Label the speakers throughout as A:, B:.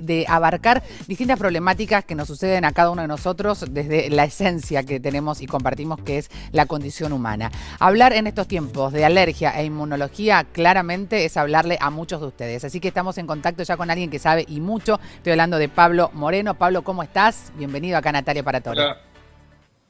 A: de abarcar distintas problemáticas que nos suceden a cada uno de nosotros desde la esencia que tenemos y compartimos, que es la condición humana. Hablar en estos tiempos de alergia e inmunología claramente es hablarle a muchos de ustedes. Así que estamos en contacto ya con alguien que sabe y mucho. Estoy hablando de Pablo Moreno. Pablo, ¿cómo estás? Bienvenido acá a Natalia Paratore.
B: Hola,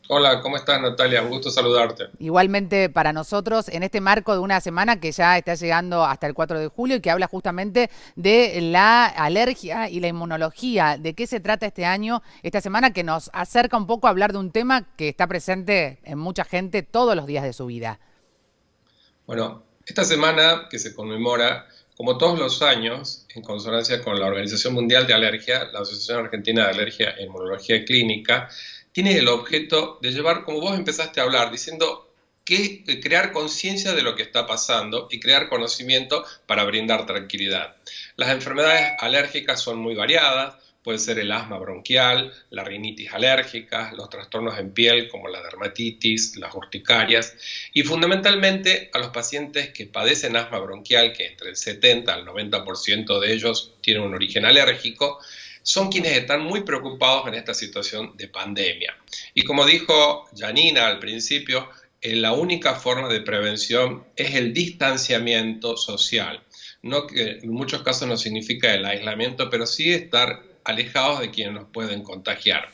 B: hola, ¿cómo estás, Natalia? Un gusto saludarte.
A: Igualmente para nosotros, en este marco de una semana que ya está llegando hasta el 4 de julio y que habla justamente de la alergia y la inmunología. ¿De qué se trata este año, esta semana, que nos acerca un poco a hablar de un tema que está presente en mucha gente todos los días de su vida?
B: Bueno, esta semana que se conmemora, como todos los años, en consonancia con la Organización Mundial de Alergia, la Asociación Argentina de Alergia e Inmunología Clínica, tiene el objeto de llevar, como vos empezaste a hablar, diciendo que crear conciencia de lo que está pasando y crear conocimiento para brindar tranquilidad. Las enfermedades alérgicas son muy variadas. Puede ser el asma bronquial, la rinitis alérgica, los trastornos en piel como la dermatitis, las urticarias y fundamentalmente a los pacientes que padecen asma bronquial, que entre el 70 al 90% de ellos tienen un origen alérgico, son quienes están muy preocupados en esta situación de pandemia. Y como dijo Janina al principio, la única forma de prevención es el distanciamiento social. No, que en muchos casos no significa el aislamiento, pero sí estar alejados de quienes nos pueden contagiar.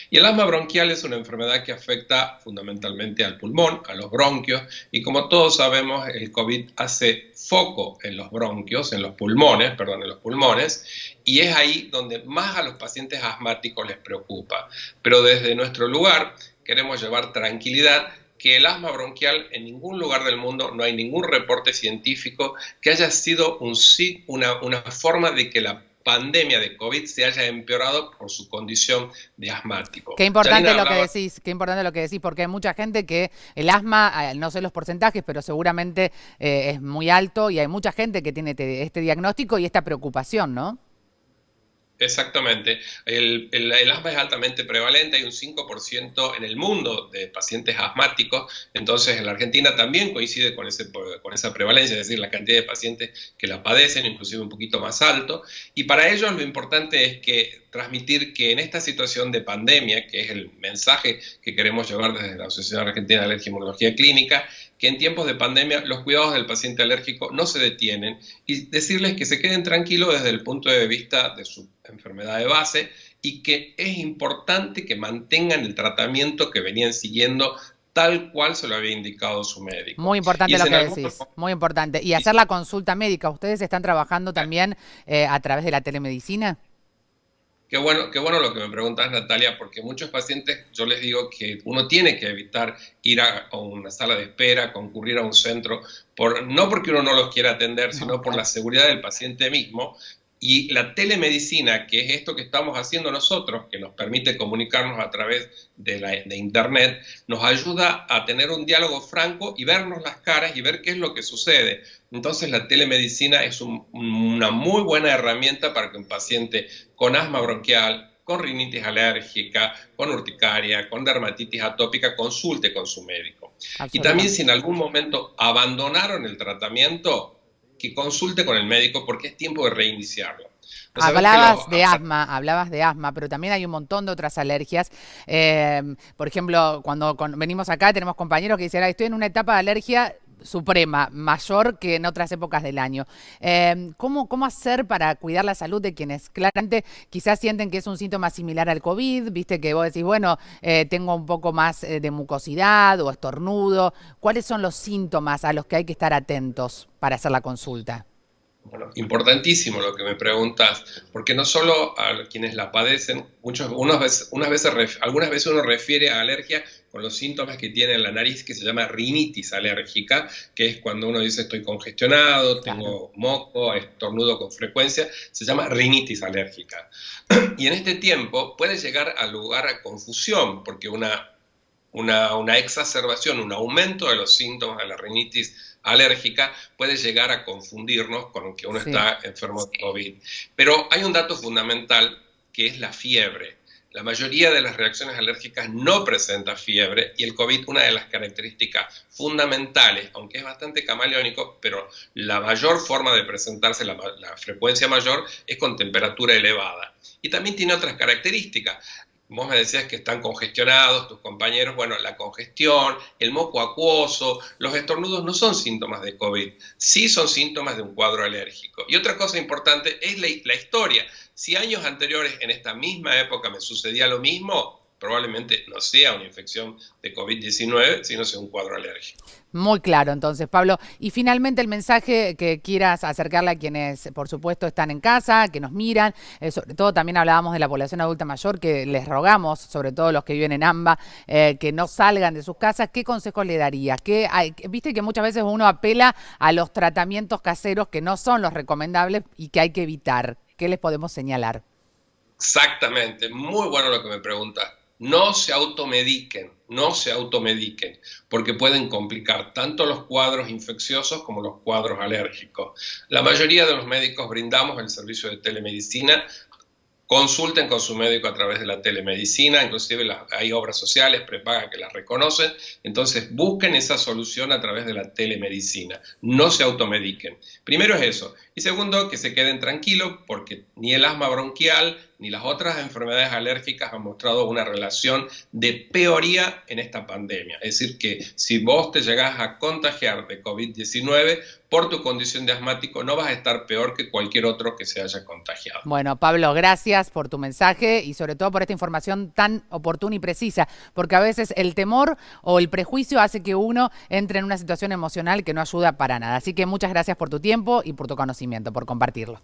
B: Y el asma bronquial es una enfermedad que afecta fundamentalmente al pulmón, a los bronquios, y como todos sabemos, el COVID hace foco en los bronquios, en los pulmones, y es ahí donde más a los pacientes asmáticos les preocupa. Pero desde nuestro lugar queremos llevar tranquilidad, que el asma bronquial en ningún lugar del mundo, no hay ningún reporte científico que haya sido una forma de que la pandemia de COVID se haya empeorado por su condición de asmático.
A: Qué importante
B: Janina
A: lo que
B: hablaba.
A: decís, qué importante lo que decís, porque hay mucha gente que el asma, no sé los porcentajes, pero seguramente es muy alto y hay mucha gente que tiene este diagnóstico y esta preocupación, ¿no?
B: Exactamente. El asma es altamente prevalente, hay un 5% en el mundo de pacientes asmáticos, entonces en la Argentina también coincide con esa prevalencia, es decir, la cantidad de pacientes que la padecen, inclusive un poquito más alto, y para ellos lo importante es que transmitir que en esta situación de pandemia, que es el mensaje que queremos llevar desde la Asociación Argentina de Alergia y Inmunología Clínica, que en tiempos de pandemia los cuidados del paciente alérgico no se detienen y decirles que se queden tranquilos desde el punto de vista de su enfermedad de base y que es importante que mantengan el tratamiento que venían siguiendo tal cual se lo había indicado su médico.
A: Muy
B: Y
A: importante
B: es
A: lo
B: en
A: que
B: algunos...
A: decís, muy importante. Y hacer la consulta médica, ¿ustedes están trabajando también a través de la telemedicina?
B: Qué bueno lo que me preguntas, Natalia, porque muchos pacientes yo les digo que uno tiene que evitar ir a una sala de espera, concurrir a un centro, no porque uno no los quiera atender,
A: No,
B: sino por la
A: claro.
B: seguridad del paciente mismo. Y la telemedicina, que es esto que estamos haciendo nosotros, que nos permite comunicarnos a través de Internet, nos ayuda a tener un diálogo franco y vernos las caras y ver qué es lo que sucede. Entonces la telemedicina es una muy buena herramienta para que un paciente con asma bronquial, con rinitis alérgica, con urticaria, con dermatitis atópica, consulte con su médico. Y también
A: Absolutamente.
B: si en algún momento abandonaron el tratamiento, que consulte con el médico porque es tiempo de reiniciarlo. Vos sabés que
A: Hablabas de asma, pero también hay un montón de otras alergias. Por ejemplo, cuando venimos acá tenemos compañeros que dicen, "Ay, estoy en una etapa de alergia suprema, mayor que en otras épocas del año. ¿Cómo hacer para cuidar la salud de quienes claramente quizás sienten que es un síntoma similar al COVID? Viste que vos decís, bueno, tengo un poco más de mucosidad o estornudo. ¿Cuáles son los síntomas a los que hay que estar atentos para hacer la consulta?
B: Bueno, importantísimo lo que me preguntas, porque no solo a quienes la padecen, algunas veces uno refiere a alergia con los síntomas que tiene en la nariz, que se llama rinitis alérgica, que es cuando uno dice estoy congestionado,
A: Claro.
B: tengo moco, estornudo con frecuencia, se llama rinitis alérgica. Y en este tiempo puede llegar a lugar a confusión, porque una exacerbación, un aumento de los síntomas de la rinitis alérgica puede llegar a confundirnos con que uno
A: Sí.
B: está enfermo de COVID. Pero hay un dato fundamental que es la fiebre. La mayoría de las reacciones alérgicas no presenta fiebre y el COVID, una de las características fundamentales, aunque es bastante camaleónico, pero la mayor forma de presentarse, la frecuencia mayor, es con temperatura elevada. Y también tiene otras características. Vos me decías que están congestionados tus compañeros. Bueno, la congestión, el moco acuoso, los estornudos no son síntomas de COVID, sí son síntomas de un cuadro alérgico. Y otra cosa importante es la historia. Si años anteriores en esta misma época me sucedía lo mismo, probablemente no sea una infección de COVID-19, sino sea un cuadro alérgico.
A: Muy claro, entonces, Pablo. Y finalmente el mensaje que quieras acercarle a quienes, por supuesto, están en casa, que nos miran. Sobre todo también hablábamos de la población adulta mayor, que les rogamos, sobre todo los que viven en AMBA, que no salgan de sus casas. ¿Qué consejos le darías? Viste que muchas veces uno apela a los tratamientos caseros que no son los recomendables y que hay que evitar. ¿Qué les podemos señalar?
B: Exactamente, muy bueno lo que me preguntas. No se automediquen, no se automediquen, porque pueden complicar tanto los cuadros infecciosos como los cuadros alérgicos. La mayoría de los médicos brindamos el servicio de telemedicina. Consulten con su médico a través de la telemedicina, inclusive hay obras sociales prepagas que las reconocen, entonces busquen esa solución a través de la telemedicina, no se automediquen. Primero es eso, y segundo, que se queden tranquilos porque ni el asma bronquial ni las otras enfermedades alérgicas han mostrado una relación de peoría en esta pandemia. Es decir, que si vos te llegás a contagiar de COVID-19, por tu condición de asmático no vas a estar peor que cualquier otro que se haya contagiado.
A: Bueno, Pablo, gracias por tu mensaje y sobre todo por esta información tan oportuna y precisa, porque a veces el temor o el prejuicio hace que uno entre en una situación emocional que no ayuda para nada. Así que muchas gracias por tu tiempo y por tu conocimiento, por compartirlo.